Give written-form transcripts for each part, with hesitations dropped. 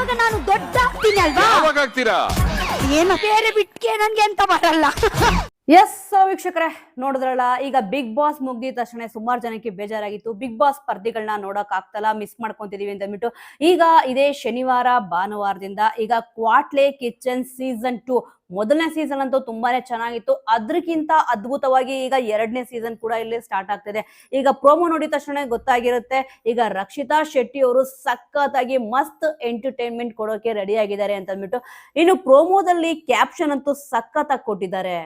ಅವಾಗ ನಾನು ದೊಡ್ಡ ಆಗ್ತೀನಿ ಅಲ್ವಾ? ಯಾವಾಗ ಆಗ್ತೀರಾ? ಏನ ಬೇರೆ ಬಿಟ್ಕೆ ನನ್ಗೆ ಅಂತ ಬರಲ್ಲ. ಎಸ್ ವೀಕ್ಷಕರೇ, ನೋಡಿದ್ರಲ್ಲ, ಈಗ ಬಿಗ್ ಬಾಸ್ ಮುಗ್ದಿದ ತಕ್ಷಣ ಸುಮಾರು ಜನಕ್ಕೆ ಬೇಜಾರಾಗಿತ್ತು. ಬಿಗ್ ಬಾಸ್ ಸ್ಪರ್ಧಿಗಳನ್ನ ನೋಡಕ್ ಆಗ್ತಲ್ಲ, ಮಿಸ್ ಮಾಡ್ಕೊಂತಿದೀವಿ ಅಂತ ಅಂದ್ಬಿಟ್ಟು ಈಗ ಇದೇ ಶನಿವಾರ ಭಾನುವಾರದಿಂದ ಈಗ ಕ್ವಾಟ್ಲೆ ಕಿಚನ್ ಸೀಸನ್ 2 ಮೊದಲನೇ ಸೀಸನ್ ಅಂತೂ ತುಂಬಾನೇ ಚೆನ್ನಾಗಿತ್ತು. ಅದ್ರಕ್ಕಿಂತ ಅದ್ಭುತವಾಗಿ ಈಗ ಎರಡನೇ ಸೀಸನ್ ಕೂಡ ಇಲ್ಲಿ ಸ್ಟಾರ್ಟ್ ಆಗ್ತಿದೆ. ಈಗ ಪ್ರೋಮೋ ನೋಡಿದ ತಕ್ಷಣ ಗೊತ್ತಾಗಿರುತ್ತೆ, ಈಗ ರಕ್ಷಿತಾ ಶೆಟ್ಟಿ ಅವರು ಸಖತ್ತಾಗಿ ಮಸ್ತ್ ಎಂಟರ್ಟೈನ್ಮೆಂಟ್ ಕೊಡೋಕೆ ರೆಡಿ ಆಗಿದ್ದಾರೆ ಅಂತ ಅಂದ್ಬಿಟ್ಟು. ಇನ್ನು ಪ್ರೋಮೋದಲ್ಲಿ ಕ್ಯಾಪ್ಷನ್ ಅಂತೂ ಸಖತ್ತಾಗಿ ಕೊಟ್ಟಿದ್ದಾರೆ.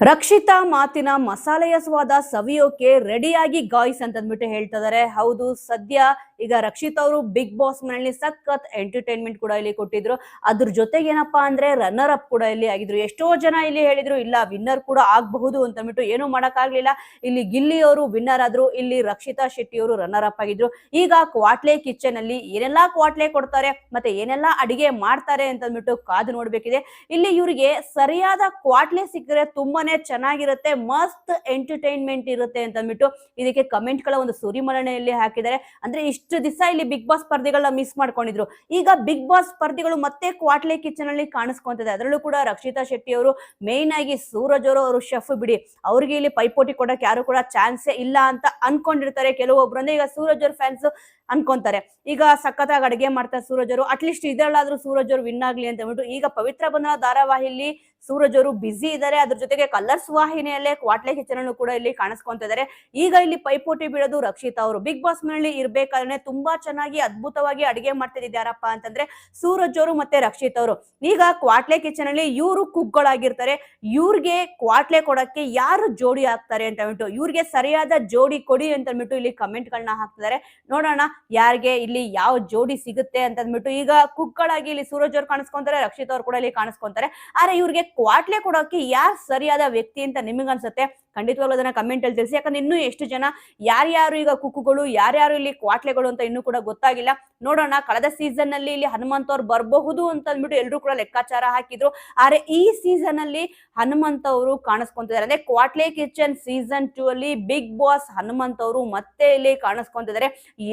ರಕ್ಷಿತಾ ಮಾತಿನ ಮಸಾಲೆಯ ಸ್ವಾದ ಸವಿಯೋಕೆ ರೆಡಿಯಾಗಿ ಗಾಯ್ಸ್ ಅಂತ ಅಂದ್ಬಿಟ್ಟು ಹೇಳ್ತಾ ಇದಾರೆ. ಹೌದು, ಸದ್ಯ ಈಗ ರಕ್ಷಿತಾ ಅವರು ಬಿಗ್ ಬಾಸ್ ಮನೆಯಲ್ಲಿ ಸಖತ್ ಎಂಟರ್ಟೈನ್ಮೆಂಟ್ ಕೂಡ ಇಲ್ಲಿ ಕೊಟ್ಟಿದ್ರು. ಅದ್ರ ಜೊತೆಗೆ ಏನಪ್ಪಾ ಅಂದ್ರೆ ರನ್ನರ್ ಅಪ್ ಕೂಡ ಇಲ್ಲಿ ಆಗಿದ್ರು. ಎಷ್ಟೋ ಜನ ಇಲ್ಲಿ ಹೇಳಿದ್ರು ಇಲ್ಲ ವಿನ್ನರ್ ಕೂಡ ಆಗಬಹುದು ಅಂತ ಅಂದ್ಬಿಟ್ಟು. ಏನು ಮಾಡಕ್ ಆಗ್ಲಿಲ್ಲ, ಇಲ್ಲಿ ಗಿಲ್ಲಿ ಅವರು ವಿನ್ನರ್ ಆದ್ರು, ಇಲ್ಲಿ ರಕ್ಷಿತಾ ಶೆಟ್ಟಿ ಅವರು ರನ್ನರ್ ಅಪ್ ಆಗಿದ್ರು. ಈಗ ಕ್ವಾಟ್ಲೆ ಕಿಚನ್ ಅಲ್ಲಿ ಏನೆಲ್ಲಾ ಕ್ವಾಟ್ಲೆ ಕೊಡ್ತಾರೆ ಮತ್ತೆ ಏನೆಲ್ಲಾ ಅಡಿಗೆ ಮಾಡ್ತಾರೆ ಅಂತ ಅಂದ್ಬಿಟ್ಟು ಕಾದು ನೋಡ್ಬೇಕಿದೆ. ಇಲ್ಲಿ ಇವರಿಗೆ ಸರಿಯಾದ ಕ್ವಾಟ್ಲೆ ಸಿಕ್ಕರೆ ತುಂಬಾನೇ ಚೆನ್ನಾಗಿರುತ್ತೆ, ಮಸ್ತ್ ಎಂಟರ್ಟೈನ್ಮೆಂಟ್ ಇರುತ್ತೆ ಅಂತ ಅಂದ್ಬಿಟ್ಟು ಇದಕ್ಕೆ ಕಮೆಂಟ್ ಗಳ ಒಂದು ಸುರಿಮಳೆಯಲ್ಲಿ ಹಾಕಿದ್ದಾರೆ. ಅಂದ್ರೆ ಇಷ್ಟು ದಿವಸ ಇಲ್ಲಿ ಬಿಗ್ ಬಾಸ್ ಸ್ಪರ್ಧಿಗಳನ್ನ ಮಿಸ್ ಮಾಡ್ಕೊಂಡಿದ್ರು. ಈಗ ಬಿಗ್ ಬಾಸ್ ಸ್ಪರ್ಧಿಗಳು ಮತ್ತೆ ಕ್ವಾಟ್ಲೆ ಕಿಚನ್ ಅಲ್ಲಿ ಕಾಣಿಸ್ಕೊಂತಿದೆ. ಅದರಲ್ಲೂ ಕೂಡ ರಕ್ಷಿತಾ ಶೆಟ್ಟಿ ಅವರು ಮೇನ್ ಆಗಿ ಸೂರಜ್ ಅವರು ಶೆಫ್ ಬಿಡಿ, ಅವ್ರಿಗೆ ಇಲ್ಲಿ ಪೈಪೋಟಿ ಕೊಡಕ್ಕೆ ಯಾರು ಕೂಡ ಚಾನ್ಸೇ ಇಲ್ಲ ಅಂತ ಅನ್ಕೊಂಡಿರ್ತಾರೆ ಕೆಲವೊಬ್ರು. ಅಂದ್ರೆ ಈಗ ಸೂರಜ್ ಅವ್ರ ಫ್ಯಾನ್ಸ್ ಅನ್ಕೊಂತಾರೆ ಈಗ ಸಖತ್ತಾಗಿ ಅಡಿಗೆ ಮಾಡ್ತಾರೆ ಸೂರಜ್ ಅವರು, ಅಟ್ಲೀಸ್ಟ್ ಇದ್ರಲ್ಲಾದ್ರೂ ಸೂರಜ್ ಅವರು ವಿನ್ ಆಗ್ಲಿ ಅಂತ ಹೇಳ್ಬಿಟ್ಟು. ಈಗ ಪವಿತ್ರ ಬಂಧನ ಧಾರಾವಾಹಿಲಿ ಸೂರಜ್ ಅವರು ಬಿಸಿ ಇದ್ದಾರೆ. ಅದ್ರ ಜೊತೆಗೆ ಕಲರ್ಸ್ ವಾಹಿನಿಯಲ್ಲೇ ಕ್ವಾಟ್ಲೆ ಕಿಚನ್ ಅನ್ನು ಕೂಡ ಇಲ್ಲಿ ಕಾಣಿಸ್ಕೊಂತ ಇದ್ದಾರೆ. ಈಗ ಇಲ್ಲಿ ಪೈಪೋಟಿ ಬೀಳೋದು ರಕ್ಷಿತಾ ಅವರು. ಬಿಗ್ ಬಾಸ್ ಮನೆಯಲ್ಲಿ ಇರ್ಬೇಕಾದ್ರೆ ತುಂಬಾ ಚೆನ್ನಾಗಿ ಅದ್ಭುತವಾಗಿ ಅಡಿಗೆ ಮಾಡ್ತಿದ್ದಾರಪ್ಪ ಅಂತಂದ್ರೆ ಸೂರಜ್ ಅವರು ಮತ್ತೆ ರಕ್ಷಿತಾ ಅವರು. ಈಗ ಕ್ವಾಟ್ಲೆ ಕಿಚನ್ ಅಲ್ಲಿ ಇವರು ಕುಕ್ಗಳಾಗಿರ್ತಾರೆ. ಇವ್ರಿಗೆ ಕ್ವಾಟ್ಲೆ ಕೊಡಕ್ಕೆ ಯಾರು ಜೋಡಿ ಆಗ್ತಾರೆ ಅಂತ ಹೇಳ್ಬಿಟ್ಟು, ಇವ್ರಿಗೆ ಸರಿಯಾದ ಜೋಡಿ ಕೊಡಿ ಅಂತ ಅಂದ್ಬಿಟ್ಟು ಇಲ್ಲಿ ಕಮೆಂಟ್ ಗಳನ್ನ ಹಾಕ್ತಿದ್ದಾರೆ. ನೋಡೋಣ ಯಾರಿಗೆ ಇಲ್ಲಿ ಯಾವ ಜೋಡಿ ಸಿಗುತ್ತೆ ಅಂತ ಅಂದ್ಬಿಟ್ಟು. ಈಗ ಕುಕ್ಗಳಾಗಿ ಇಲ್ಲಿ ಸೂರಜ್ ಅವ್ರು ಕಾಣಿಸ್ಕೊಂತಾರೆ, ರಕ್ಷಿತಾ ಅವ್ರು ಕೂಡ ಇಲ್ಲಿ ಕಾಣಿಸ್ಕೊಂತಾರೆ. ಆದ್ರೆ ಇವ್ರಿಗೆ ಕ್ವಾಟ್ಲೆ ಕೊಡೋಕೆ ಯಾರು ಸರಿಯಾದ ವ್ಯಕ್ತಿ ಅಂತ ನಿಮಗೆ ಅನ್ಸುತ್ತೆ? ಖಂಡಿತವಾಗ್ಲೂ ಅದನ್ನ ಕಮೆಂಟ್ ಅಲ್ಲಿ ತಿಳಿಸಿ. ಯಾಕಂದ್ರೆ ಇನ್ನೂ ಎಷ್ಟು ಜನ ಯಾರ್ಯಾರು ಈಗ ಕುಕ್ಕುಗಳು ಯಾರ್ಯಾರು ಇಲ್ಲಿ ಕ್ವಾಟ್ಲೆಗಳು ಅಂತ ಇನ್ನೂ ಕೂಡ ಗೊತ್ತಾಗಿಲ್ಲ. ನೋಡೋಣ, ಕಳೆದ ಸೀಸನ್ ನಲ್ಲಿ ಇಲ್ಲಿ ಹನುಮಂತ್ ಅವ್ರು ಬರಬಹುದು ಅಂತ ಅಂದ್ಬಿಟ್ಟು ಎಲ್ರು ಕೂಡ ಲೆಕ್ಕಾಚಾರ ಹಾಕಿದ್ರು. ಆದ್ರೆ ಈ ಸೀಸನ್ ಅಲ್ಲಿ ಹನುಮಂತ್ ಅವರು ಕಾಣಿಸ್ಕೊಂತಿದ್ದಾರೆ. ಅಂದ್ರೆ ಕ್ವಾಟ್ಲೆ ಕಿಚನ್ ಸೀಸನ್ 2 ಅಲ್ಲಿ ಬಿಗ್ ಬಾಸ್ ಹನುಮಂತ್ ಅವರು ಮತ್ತೆ ಇಲ್ಲಿ ಕಾಣಿಸ್ಕೊಂತಿದ್ದಾರೆ.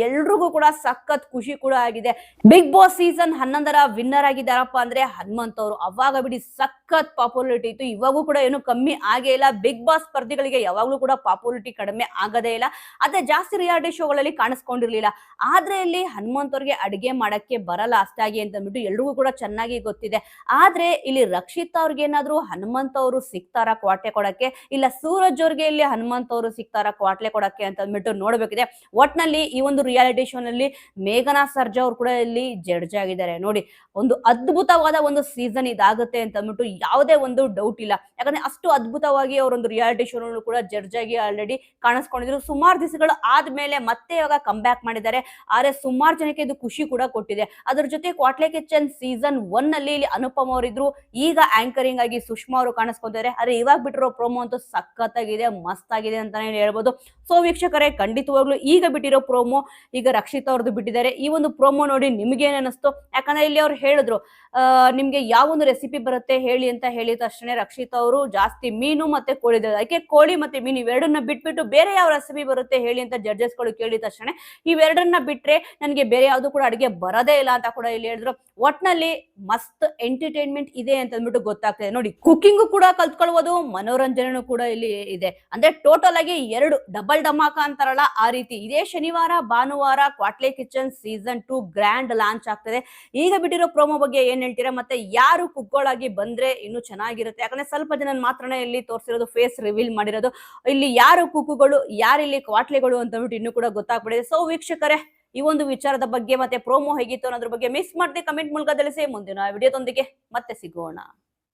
ಎಲ್ರಿಗೂ ಕೂಡ ಸಖತ್ ಖುಷಿ ಕೂಡ ಆಗಿದೆ. ಬಿಗ್ ಬಾಸ್ ಸೀಸನ್ 11ರ ವಿನ್ನರ್ ಆಗಿದ್ದಾರಪ್ಪ ಅಂದ್ರೆ ಹನುಮಂತ್ ಅವರು. ಅವಾಗ ಬಿಡಿ ಸಖತ್ ಪಾಪ್ಯುಲಾರಿಟಿ ಇತ್ತು, ಇವಾಗೂ ಕೂಡ ಏನು ಕಮ್ಮಿ ಆಗೇ ಇಲ್ಲ. ಬಿಗ್ ಬಾಸ್ ಸ್ಪರ್ಧಿಗಳಿಗೆ ಯಾವಾಗ್ಲೂ ಕೂಡ ಪಾಪ್ಯುಲಾರಿಟಿ ಕಡಿಮೆ ಆಗದೇ ಇಲ್ಲ. ಅದೇ ಜಾಸ್ತಿ ರಿಯಾಲಿಟಿ ಶೋಗಳಲ್ಲಿ ಕಾಣಿಸ್ಕೊಂಡಿರ್ಲಿಲ್ಲ. ಆದ್ರೆ ಇಲ್ಲಿ ಹನುಮಂತ್ ಅವ್ರಿಗೆ ಅಡಿಗೆ ಮಾಡಕ್ಕೆ ಬರಲ್ಲ ಅಷ್ಟಾಗಿ ಅಂತ ಅಂದ್ಬಿಟ್ಟು ಎಲ್ರಿಗೂ ಕೂಡ ಚೆನ್ನಾಗಿ ಗೊತ್ತಿದೆ. ಆದ್ರೆ ಇಲ್ಲಿ ರಕ್ಷಿತಾ ಅವ್ರಿಗೆ ಏನಾದ್ರು ಹನುಮಂತ್ ಅವರು ಸಿಗ್ತಾರ ಕ್ವಾಟ್ಲೆ ಕೊಡಕ್ಕೆ, ಇಲ್ಲ ಸೂರಜ್ ಅವ್ರಿಗೆ ಇಲ್ಲಿ ಹನುಮಂತ್ ಅವರು ಸಿಗ್ತಾರ ಕ್ವಾಟ್ಲೆ ಕೊಡಕ್ಕೆ ಅಂತ ಅಂದ್ಬಿಟ್ಟು ನೋಡ್ಬೇಕಿದೆ. ಒಟ್ನಲ್ಲಿ ಈ ಒಂದು ರಿಯಾಲಿಟಿ ಶೋ ನಲ್ಲಿ ಮೇಘನಾ ಸರ್ಜಾ ಅವ್ರು ಕೂಡ ಇಲ್ಲಿ ಜಡ್ಜ್ ಆಗಿದ್ದಾರೆ. ನೋಡಿ, ಒಂದು ಅದ್ಭುತವಾದ ಒಂದು ಸೀಸನ್ ಇದಾಗುತ್ತೆ ಅಂತ ಅಂದ್ಬಿಟ್ಟು ಯಾವುದೇ ಒಂದು ಡೌಟ್ ಇಲ್ಲ. ಯಾಕಂದ್ರೆ ಅಷ್ಟು ಅದ್ಭುತವಾಗಿ ಅವರೊಂದು ರಿಯಾಲಿಟಿ ಶೋ ಕೂಡ ಜಡ್ಜ್ ಆಗಿ ಆಲ್ರೆಡಿ ಕಾಣಿಸ್ಕೊಂಡಿದ್ರು. ಸುಮಾರು ದಿವಸಗಳು ಆದ್ಮೇಲೆ ಮತ್ತೆ ಇವಾಗ ಕಮ್ ಬ್ಯಾಕ್ ಮಾಡಿದ್ದಾರೆ. ಆದ್ರೆ ಸುಮಾರು ಜನಕ್ಕೆ ಇದು ಖುಷಿ ಕೂಡ ಕೊಟ್ಟಿದೆ. ಅದ್ರ ಜೊತೆ ಕ್ವಾಟ್ಲೆ ಕಿಚನ್ ಸೀಸನ್ 1 ನಲ್ಲಿ ಇಲ್ಲಿ ಅನುಪಮ ಅವರಿದ್ರು, ಈಗ ಆಂಕರಿಂಗ್ ಆಗಿ ಸುಷ್ಮಾ ಅವರು ಕಾಣಿಸ್ಕೊಂತಾರೆ. ಆದ್ರೆ ಇವಾಗ ಬಿಟ್ಟಿರೋ ಪ್ರೋಮೋ ಅಂತೂ ಸಖತ್ತಾಗಿದೆ, ಮಸ್ತ್ ಆಗಿದೆ ಅಂತಾನೆ ಹೇಳ್ಬೋದು. ಸೊ ವೀಕ್ಷಕರೇ, ಖಂಡಿತವಾಗ್ಲೂ ಈಗ ಬಿಟ್ಟಿರೋ ಪ್ರೋಮೋ ಈಗ ರಕ್ಷಿತಾ ಅವ್ರದ್ದು ಬಿಟ್ಟಿದ್ದಾರೆ. ಈ ಒಂದು ಪ್ರೋಮೋ ನೋಡಿ ನಿಮ್ಗೆ ಏನ್ ಅನಿಸ್ತು? ಯಾಕಂದ್ರೆ ಇಲ್ಲಿ ಅವ್ರು ಹೇಳಿದ್ರು ನಿಮ್ಗೆ ಯಾವ ಒಂದು ರೆಸಿಪಿ ಬರುತ್ತೆ ಹೇಳಿ ಅಂತ ಹೇಳಿದ ತಕ್ಷಣ ರಕ್ಷಿತಾ ಅವರು ಜಾಸ್ತಿ ಮೀನು ಮತ್ತೆ ಕೋಳಿ, ಅದಕ್ಕೆ ಕೋಳಿ ಮತ್ತೆ ಮೀನು ಇವೆರಡನ್ನ ಬಿಟ್ಬಿಟ್ಟು ಬೇರೆ ಯಾವ ರೆಸಿಪಿ ಬರುತ್ತೆ ಹೇಳಿ ಅಂತ ಜಡ್ಜಸ್ ಗಳು ಕೇಳಿದ ತಕ್ಷಣ ಇವೆರಡನ್ನ ಬಿಟ್ರೆ ನನಗೆ ಬೇರೆ ಯಾವ್ದು ಕೂಡ ಅಡಿಗೆ ಬರೋದೇ ಇಲ್ಲ ಅಂತ ಕೂಡ ಇಲ್ಲಿ ಹೇಳಿದ್ರು. ಒಟ್ನಲ್ಲಿ ಮಸ್ತ್ ಎಂಟರ್ಟೈನ್ಮೆಂಟ್ ಇದೆ ಅಂತ ಅಂದ್ಬಿಟ್ಟು ಗೊತ್ತಾಗ್ತದೆ. ನೋಡಿ, ಕುಕಿಂಗ್ ಕೂಡ ಕಲ್ತ್ಕೊಳ್ಬಹುದು, ಮನೋರಂಜನೆ ಕೂಡ ಇಲ್ಲಿ ಇದೆ. ಅಂದ್ರೆ ಟೋಟಲ್ ಆಗಿ ಎರಡು ಡಬಲ್ ಧಮಾಕ ಅಂತಾರಲ್ಲ ಆ ರೀತಿ. ಇದೇ ಶನಿವಾರ ಭಾನುವಾರ ಕ್ವಾಟ್ಲೆ ಕಿಚನ್ ಸೀಸನ್ 2 ಗ್ರ್ಯಾಂಡ್ ಲಾಂಚ್ ಆಗ್ತದೆ. ಈಗ ಬಿಟ್ಟಿರೋ ಪ್ರೋಮೋ ಬಗ್ಗೆ ಏನ್ ಹೇಳ್ತೀರಾ? ಮತ್ತೆ ಯಾರು ಕುಕ್ಗಳಾಗಿ ಬಂದ್ರೆ ಇನ್ನು ಚೆನ್ನಾಗಿರುತ್ತೆ? ಯಾಕಂದ್ರೆ ಸ್ವಲ್ಪ ಜನ ಮಾತ್ರನೇ ಇಲ್ಲಿ ತೋರಿಸಿರೋದು, ಫೇಸ್ ರಿವೀಲ್ ಮಾಡಿರೋದು. ಇಲ್ಲಿ ಯಾರು ಕುಕ್ಕುಗಳು ಯಾರು ಇಲ್ಲಿ ಕ್ವಾಟ್ಲೆಗಳು ಅಂತ ಅಂದ್ಬಿಟ್ಟು ಇನ್ನೂ ಕೂಡ ಗೊತ್ತಾಗ್ಬಿಟ್ಟಿದೆ. ಸೊ ವೀಕ್ಷಕರೇ, ಈ ಒಂದು ವಿಚಾರದ ಬಗ್ಗೆ ಮತ್ತೆ ಪ್ರೋಮೋ ಹೇಗಿತ್ತು ಅನ್ನೋದ್ರ ಬಗ್ಗೆ ಮಿಸ್ ಮಾಡದೆ ಕಮೆಂಟ್ ಮೂಲಕ ತಿಳಿಸಿ. ಮುಂದಿನ ವಿಡಿಯೋದೊಂದಿಗೆ ಮತ್ತೆ ಸಿಗೋಣ.